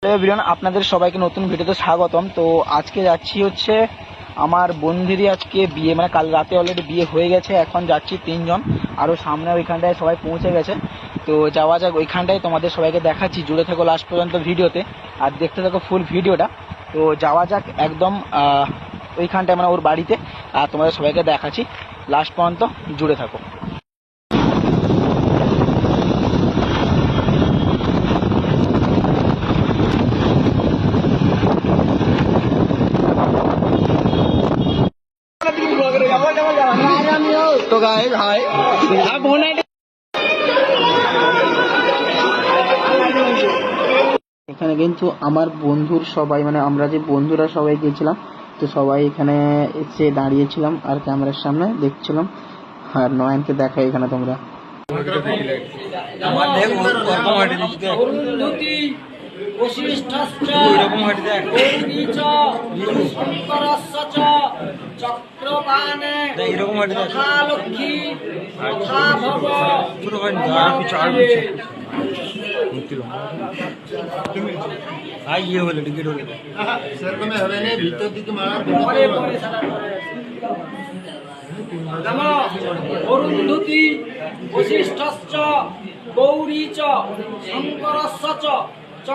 Hello everyone, আপনাদের সবাইকে নতুন ভিডিওতে স্বাগতম। তো আজকে যাচ্ছি হচ্ছে আমার বন্ধুরই আজকে বিয়ে, মানে কাল রাতে অলরেডি বিয়ে হয়ে গেছে। এখন যাচ্ছি 3 জন, আরও সামনে ওইখানটায় সবাই পৌঁছে গেছে। তো যাওয়া যাক ওইখানটায়, তোমাদের সবাইকে দেখাচ্ছি। জুড়ে থাকো লাস্ট পর্যন্ত ভিডিওতে আর দেখতে থাকো ফুল ভিডিওটা। তো যাওয়া যাক একদম ওইখানটায়, মানে ওর বাড়িতে, আর তোমাদের সবাইকে দেখাচ্ছি। লাস্ট পর্যন্ত জুড়ে থাকো। তো গাইস হাই, এখানে কিন্তু আমার বন্ধুর সবাই, মানে আমরা যে বন্ধুরা সবাই গিয়েছিলাম, তো সবাই এখানে এসে দাঁড়িয়েছিলাম আর ক্যামেরার সামনে দেখছিলাম। আর নয়নকে দেখা এখানে তোমরা। ইয়ে হলো টিকিট হলো সেরকম হবে না, ভিতর দিকে মারার অরুন্ধতি বশিষ্ঠশ্চ গৌরী চ শঙ্করস্য চ